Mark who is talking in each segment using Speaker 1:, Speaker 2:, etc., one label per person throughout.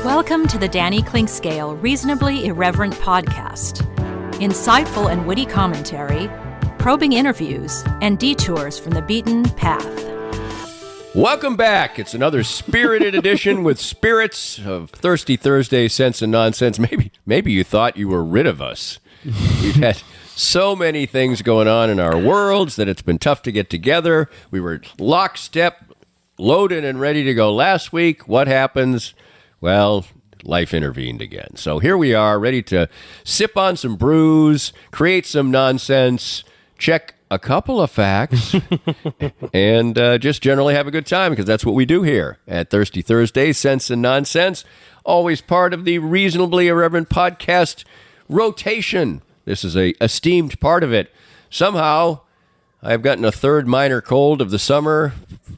Speaker 1: Welcome to the Danny Clinkscale Reasonably Irreverent podcast. Insightful and witty commentary, probing interviews, and detours from the beaten path.
Speaker 2: Welcome back. It's another spirited edition with spirits of Thirsty Thursday Sense and Nonsense. Maybe you thought you were rid of us. We've had so many things going on in our worlds that it's been tough to get together. We were lockstep, loaded and ready to go last week. What happens? Well, life intervened again. So here we are, ready to sip on some brews, create some nonsense, check a couple of facts, and just generally have a good time, because that's what we do here at Thirsty Thursday, Sense and Nonsense. Always part of the Reasonably Irreverent podcast rotation. This is a esteemed part of it. Somehow, I've gotten a third minor cold of the summer,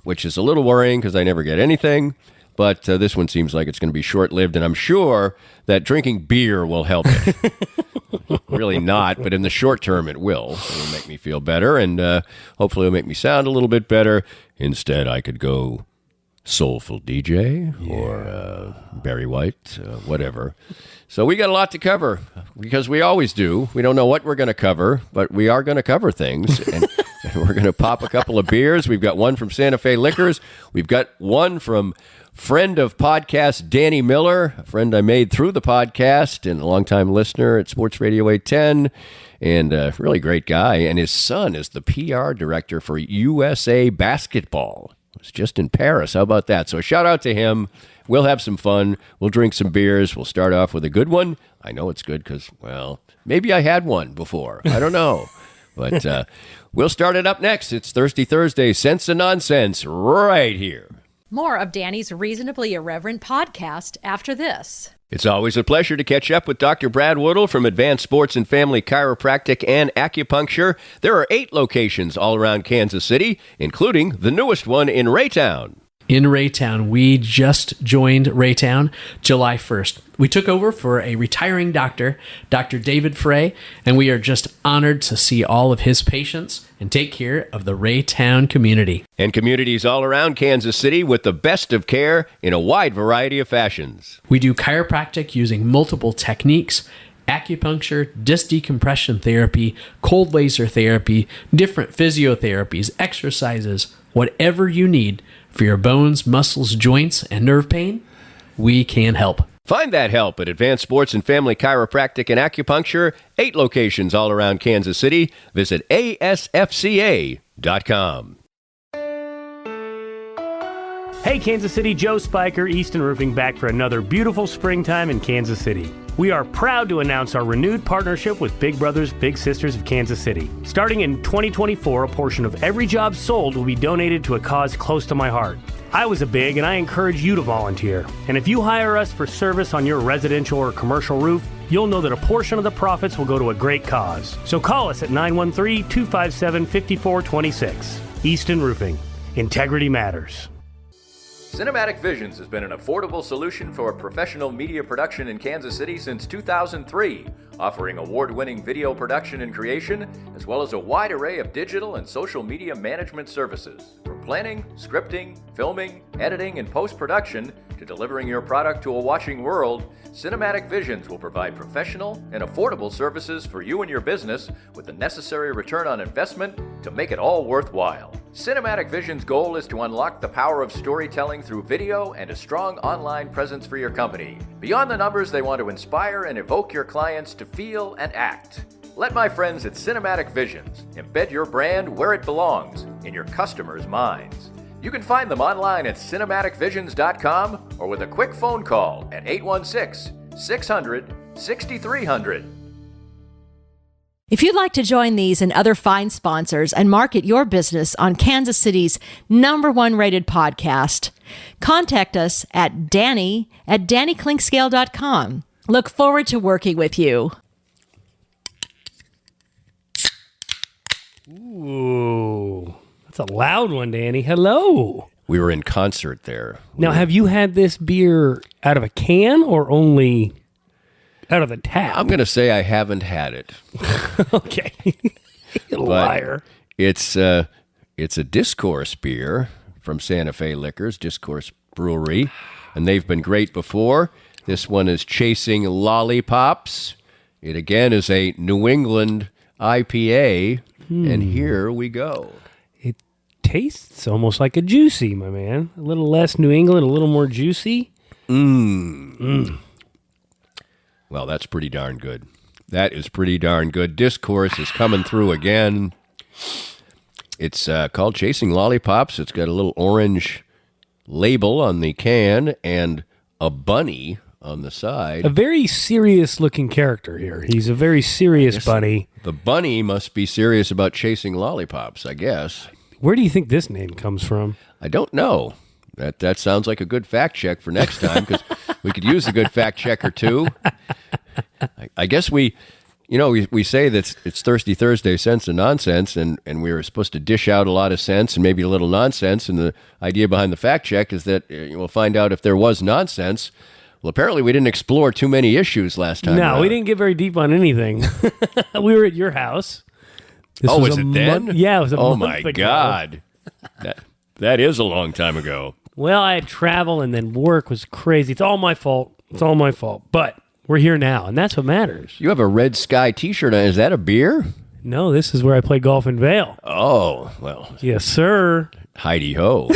Speaker 2: which is a little worrying because I never get anything. But this one seems like it's going to be short-lived, and I'm sure that drinking beer will help it. Really not, but in the short term it will. It'll make me feel better, and hopefully it'll make me sound a little bit better. Instead, I could go soulful DJ or Barry White, whatever. So we got a lot to cover, because we always do. We don't know what we're going to cover, but we are going to cover things, and we're going to pop a couple of beers. We've got one from Santa Fe Liquors. We've got one from friend of podcast, Danny Miller, a friend I made through the podcast and a longtime listener at Sports Radio 810, and a really great guy. And his son is the PR director for USA Basketball. It's just in Paris. How about that? So a shout out to him. We'll have some fun. We'll drink some beers. We'll start off with a good one. I know it's good because, well, maybe I had one before. I don't know. But we'll start it up next. It's Thirsty Thursday, Sense and Nonsense, right here.
Speaker 1: More of Danny's Reasonably Irreverent podcast after this.
Speaker 2: It's always a pleasure to catch up with Dr. Brad Woodle from Advanced Sports and Family Chiropractic and Acupuncture. There are 8 locations all around Kansas City, including the newest one in Raytown.
Speaker 3: In Raytown, we just joined Raytown July 1st. We took over for a retiring doctor, Dr. David Frey, and we are just honored to see all of his patients and take care of the Raytown community.
Speaker 2: And communities all around Kansas City with the best of care in a wide variety of fashions.
Speaker 3: We do chiropractic using multiple techniques: acupuncture, disc decompression therapy, cold laser therapy, different physiotherapies, exercises, whatever you need for your bones, muscles, joints, and nerve pain, we can help.
Speaker 2: Find that help at Advanced Sports and Family Chiropractic and Acupuncture, 8 locations all around Kansas City. Visit ASFCA.com.
Speaker 4: Hey Kansas City, Joe Spiker, Easton Roofing, back for another beautiful springtime in Kansas City. We are proud to announce our renewed partnership with Big Brothers Big Sisters of Kansas City. Starting in 2024, a portion of every job sold will be donated to a cause close to my heart. I was a big, and I encourage you to volunteer. And if you hire us for service on your residential or commercial roof, you'll know that a portion of the profits will go to a great cause. So call us at 913-257-5426. Easton Roofing. Integrity matters.
Speaker 2: Cinematic Visions has been an affordable solution for professional media production in Kansas City since 2003, offering award-winning video production and creation, as well as a wide array of digital and social media management services. From planning, scripting, filming, editing, and post-production, to delivering your product to a watching world, Cinematic Visions will provide professional and affordable services for you and your business with the necessary return on investment to make it all worthwhile. Cinematic Visions' goal is to unlock the power of storytelling through video and a strong online presence for your company. Beyond the numbers, they want to inspire and evoke your clients to feel and act. Let my friends at Cinematic Visions embed your brand where it belongs, in your customers' minds. You can find them online at cinematicvisions.com or with a quick phone call at 816-600-6300.
Speaker 1: If you'd like to join these and other fine sponsors and market your business on Kansas City's #1 rated podcast, contact us at Danny@DannyClinkscale.com. Look forward to working with you.
Speaker 4: Ooh, that's a loud one, Danny. Hello.
Speaker 2: We were in concert there.
Speaker 4: Now, have you had this beer out of a can or only out of the tap?
Speaker 2: I'm going to say I haven't had it.
Speaker 4: Okay. Liar.
Speaker 2: It's a Discourse beer from Santa Fe Liquors, Discourse Brewery, and they've been great before. This one is Chasing Lollipops. It again is a New England IPA. And here we go.
Speaker 4: It tastes almost like a juicy, my man. A little less New England, a little more juicy.
Speaker 2: Well, that's pretty darn good. That is pretty darn good. Discourse is coming through again. It's called Chasing Lollipops. It's got a little orange label on the can and a bunny on the side.
Speaker 4: A very serious-looking character here. He's a very serious bunny.
Speaker 2: The bunny must be serious about chasing lollipops, I guess.
Speaker 4: Where do you think this name comes from?
Speaker 2: I don't know. That sounds like a good fact check for next time, because we could use a good fact checker too. I guess we say that it's Thirsty Thursday, sense and nonsense, and we were supposed to dish out a lot of sense and maybe a little nonsense, and the idea behind the fact check is that we'll find out if there was nonsense. Well, apparently we didn't explore too many issues last time.
Speaker 4: No, we didn't get very deep on anything. We were at your house.
Speaker 2: Was it then?
Speaker 4: Yeah, it was a month
Speaker 2: my
Speaker 4: ago.
Speaker 2: God. That is a long time ago.
Speaker 4: Well, I had travel and then work was crazy. It's all my fault. But we're here now, and that's what matters.
Speaker 2: You have a Red Sky t-shirt on. Is that a beer?
Speaker 4: No, this is where I play golf in Vail.
Speaker 2: Oh, well.
Speaker 4: Yes, sir.
Speaker 2: Heidi-ho.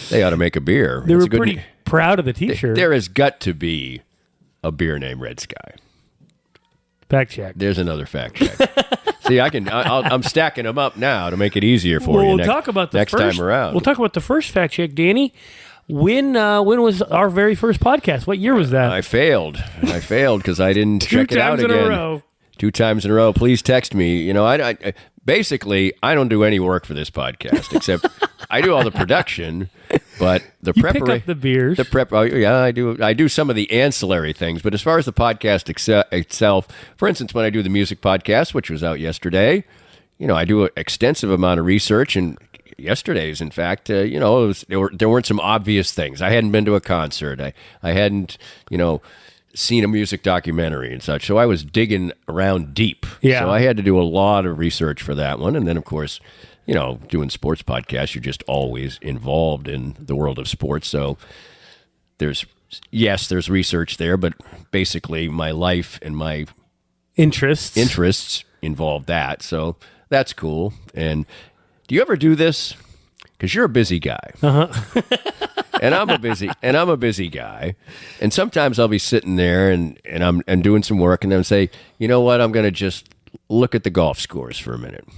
Speaker 2: They ought to make a beer.
Speaker 4: They were pretty proud of the t-shirt.
Speaker 2: There has got to be a beer named Red Sky.
Speaker 4: Fact check.
Speaker 2: There's another fact check. See, I'm stacking them up now to make it easier for you.
Speaker 4: We'll talk about the
Speaker 2: next
Speaker 4: first,
Speaker 2: time around.
Speaker 4: We'll talk about the first fact check, Danny. When was our very first podcast? What year was that?
Speaker 2: I failed because I didn't check it out again.
Speaker 4: 2 times in a row.
Speaker 2: 2 times in a row. Please text me. I basically I don't do any work for this podcast except I do all the production, but the preparation,
Speaker 4: pick up the beers.
Speaker 2: I do. I do some of the ancillary things, but as far as the podcast itself, for instance, when I do the music podcast, which was out yesterday, I do an extensive amount of research. And yesterday's, in fact, there weren't some obvious things. I hadn't been to a concert. I hadn't, seen a music documentary and such. So I was digging around deep.
Speaker 4: Yeah.
Speaker 2: So I had to do a lot of research for that one. And then, of course, doing sports podcasts, you're just always involved in the world of sports. So there's research there, but basically my life and my interests involve that. So that's cool. And do you ever do this? Because you're a busy guy. Uh-huh. And I'm a busy guy. And sometimes I'll be sitting there and I'm doing some work and then say, you know what, I'm going to just look at the golf scores for a minute.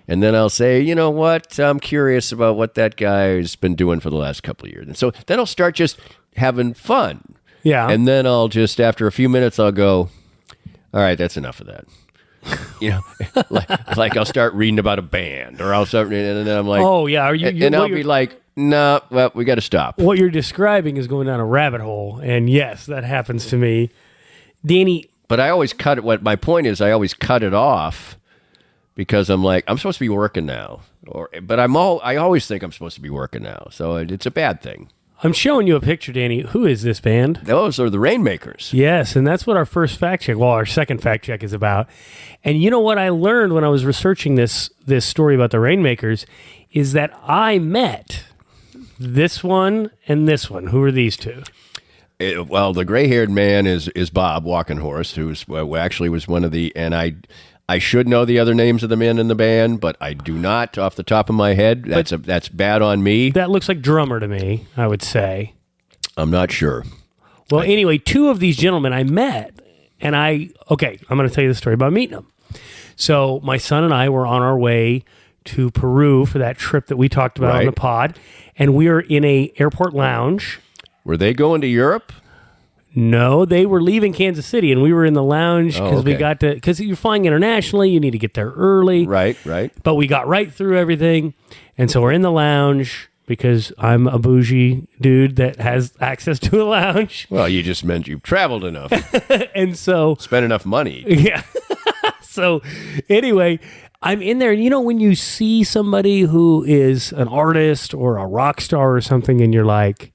Speaker 2: And then I'll say, you know what, I'm curious about what that guy's been doing for the last couple of years. And so then I'll start just having fun.
Speaker 4: Yeah.
Speaker 2: And then I'll just, after a few minutes, I'll go, all right, that's enough of that. Like I'll start reading about a band, or I'll start, and then I'm like,
Speaker 4: oh yeah,
Speaker 2: I'll be like, no, well, we got to stop.
Speaker 4: What you're describing is going down a rabbit hole, and yes, that happens to me, Danny.
Speaker 2: But I always cut it. What my point is, I always cut it off because I'm like, I'm supposed to be working now, but I always think I'm supposed to be working now, so it's a bad thing.
Speaker 4: I'm showing you a picture, Danny. Who is this band?
Speaker 2: Those are the Rainmakers.
Speaker 4: Yes, and that's what our first fact check, our second fact check is about. And you know what I learned when I was researching this story about the Rainmakers is that I met this one and this one. Who are these two?
Speaker 2: The gray-haired man is Bob Walkenhorst, who actually was one of the, and I should know the other names of the men in the band, but I do not off the top of my head. That's bad on me.
Speaker 4: That looks like drummer to me, I would say.
Speaker 2: I'm not sure.
Speaker 4: Well, anyway, two of these gentlemen I met, and I'm going to tell you the story about meeting them. So my son and I were on our way to Peru for that trip that we talked about on the pod, and we were in a airport lounge.
Speaker 2: Were they going to Europe?
Speaker 4: No, they were leaving Kansas City, and we were in the lounge because because you're flying internationally, you need to get there early.
Speaker 2: Right.
Speaker 4: But we got right through everything, and so we're in the lounge because I'm a bougie dude that has access to a lounge.
Speaker 2: Well, you just meant you've traveled enough.
Speaker 4: And so...
Speaker 2: spent enough money.
Speaker 4: Yeah. So anyway, I'm in there, and when you see somebody who is an artist or a rock star or something, and you're like...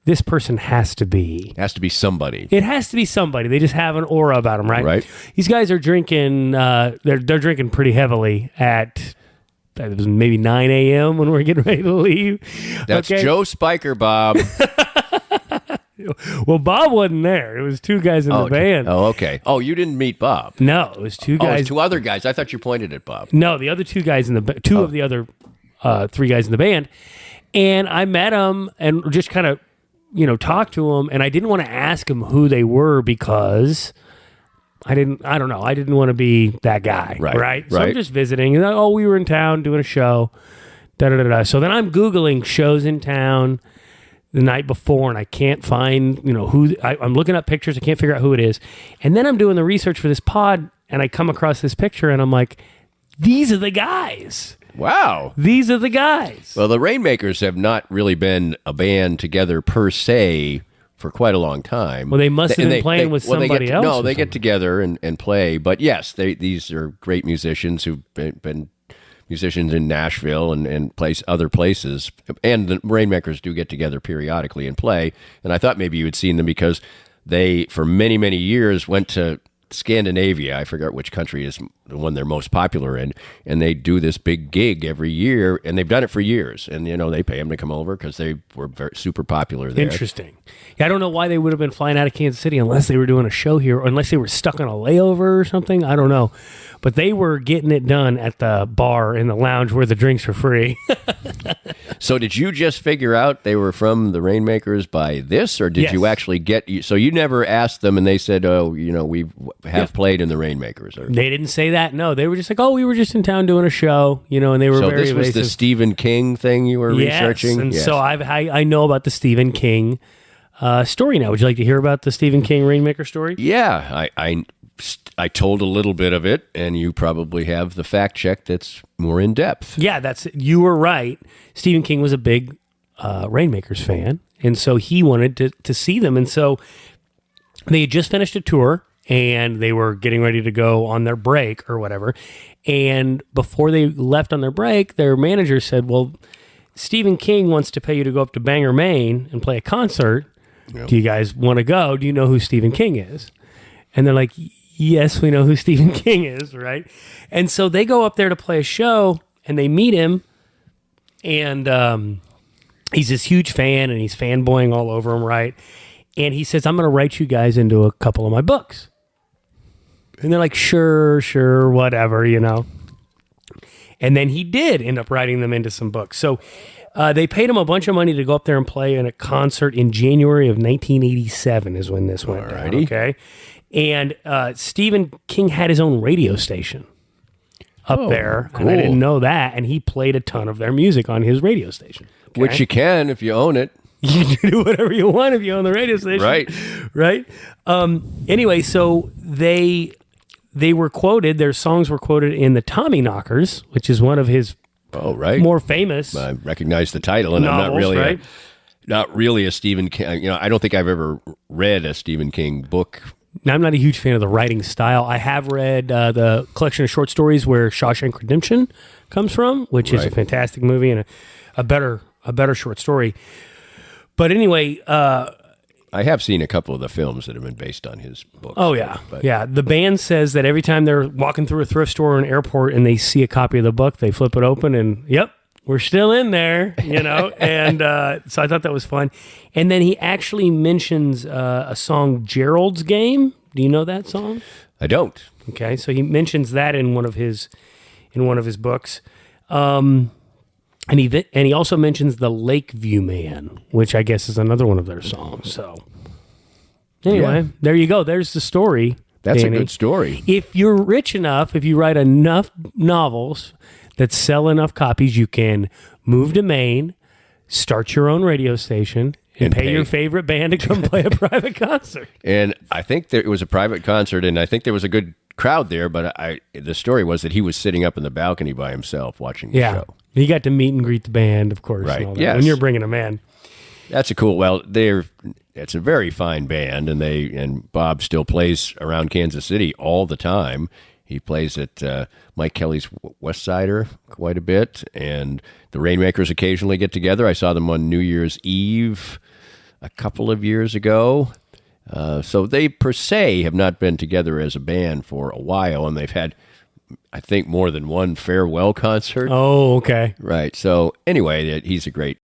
Speaker 4: this person has to be somebody. It has to be somebody. They just have an aura about them, right?
Speaker 2: Right.
Speaker 4: These guys are drinking. They're drinking pretty heavily at it was maybe 9 a.m. when we're getting ready to leave.
Speaker 2: That's Joe Spiker, Bob.
Speaker 4: Well, Bob wasn't there. It was two guys in the band.
Speaker 2: Oh, okay. Oh, you didn't meet Bob.
Speaker 4: No, it was two
Speaker 2: Oh, it
Speaker 4: guys.
Speaker 2: was two other guys. I thought you pointed at Bob.
Speaker 4: No, the other two guys in the two of the other three guys in the band, and I met them and just kind of talked to them, and I didn't want to ask them who they were because I don't know. I didn't want to be that guy, right? So I'm just visiting. And, we were in town doing a show. So then I'm Googling shows in town the night before, and I can't find, who. I'm looking up pictures. I can't figure out who it is. And then I'm doing the research for this pod, and I come across this picture, and I'm like, these are the guys.
Speaker 2: Wow.
Speaker 4: These are the guys.
Speaker 2: Well, the Rainmakers have not really been a band together per se for quite a long time.
Speaker 4: Well, they must have been playing with somebody else.
Speaker 2: No, they get together and play. But yes, these are great musicians who've been musicians in Nashville and other places. And the Rainmakers do get together periodically and play. And I thought maybe you had seen them because they, for many, many years, went to Scandinavia. I forget which country is the one they're most popular in, and they do this big gig every year, and they've done it for years. And they pay them to come over because they were super popular there.
Speaker 4: Interesting. Yeah, I don't know why they would have been flying out of Kansas City unless they were doing a show here, or unless they were stuck on a layover or something. I don't know, but they were getting it done at the bar in the lounge where the drinks were free.
Speaker 2: So did you just figure out they were from the Rainmakers by this, or did you actually so you never asked them and they said, we have played in the Rainmakers? Or?
Speaker 4: They didn't say that. No, they were just like, we were just in town doing a show, and they were
Speaker 2: so
Speaker 4: very
Speaker 2: this was
Speaker 4: evasive.
Speaker 2: the Stephen King thing you were researching?
Speaker 4: And so I know about the Stephen King story now. Would you like to hear about the Stephen King Rainmaker story?
Speaker 2: Yeah, I told a little bit of it, and you probably have the fact check that's more in depth.
Speaker 4: Yeah, you were right. Stephen King was a big Rainmakers fan, and so he wanted to see them. And so they had just finished a tour, and they were getting ready to go on their break or whatever. And before they left on their break, their manager said, well, Stephen King wants to pay you to go up to Bangor, Maine and play a concert. Yep. Do you guys want to go? Do you know who Stephen King is? And they're like, yes, we know who Stephen King is, right? And so they go up there to play a show, and they meet him, and he's this huge fan, and he's fanboying all over him, right? And he says, I'm going to write you guys into a couple of my books. And they're like, sure, whatever, And then he did end up writing them into some books. So they paid him a bunch of money to go up there and play in a concert in January of 1987 is when this went down, okay? And Stephen King had his own radio station up there, cool. And I didn't know that, and he played a ton of their music on his radio station. Okay?
Speaker 2: Which you can if you own it.
Speaker 4: You can do whatever you want if you own the radio station. Right? Anyway, so they were quoted, their songs were quoted in the Tommy Knockers, which is one of his more famous.
Speaker 2: I recognize the title, and
Speaker 4: novels,
Speaker 2: I'm not really a Stephen King. I don't think I've ever read a Stephen King book.
Speaker 4: Now, I'm not a huge fan of the writing style. I have read the collection of short stories where Shawshank Redemption comes from, which is a fantastic movie and a better short story. But anyway,
Speaker 2: I have seen a couple of the films that have been based on his books.
Speaker 4: Oh, yeah. Yeah. The band says that every time they're walking through a thrift store or an airport and they see a copy of the book, they flip it open and, yep, we're still in there, And so I thought that was fun. And then he actually mentions a song, Gerald's Game. Do you know that song?
Speaker 2: I don't.
Speaker 4: Okay. So he mentions that in one of his books. And he also mentions the Lakeview Man, which I guess is another one of their songs. So anyway, There you go. There's the story.
Speaker 2: That's
Speaker 4: Danny.
Speaker 2: A good story.
Speaker 4: If you're rich enough, if you write enough novels that sell enough copies, you can move to Maine, start your own radio station, and pay your favorite band to come play a private concert.
Speaker 2: And I think it was a private concert, and I think there was a good crowd there, but the story was that he was sitting up in the balcony by himself watching the show.
Speaker 4: He got to meet and greet the band, of course.
Speaker 2: Right,
Speaker 4: yes. When you're bringing them in.
Speaker 2: That's it's a very fine band, and Bob still plays around Kansas City all the time. He plays at Mike Kelly's West Sider quite a bit, and the Rainmakers occasionally get together. I saw them on New Year's Eve a couple of years ago. So they, per se, have not been together as a band for a while, and they've had, I think, more than one farewell concert.
Speaker 4: Oh, okay.
Speaker 2: Right. So anyway, he's a great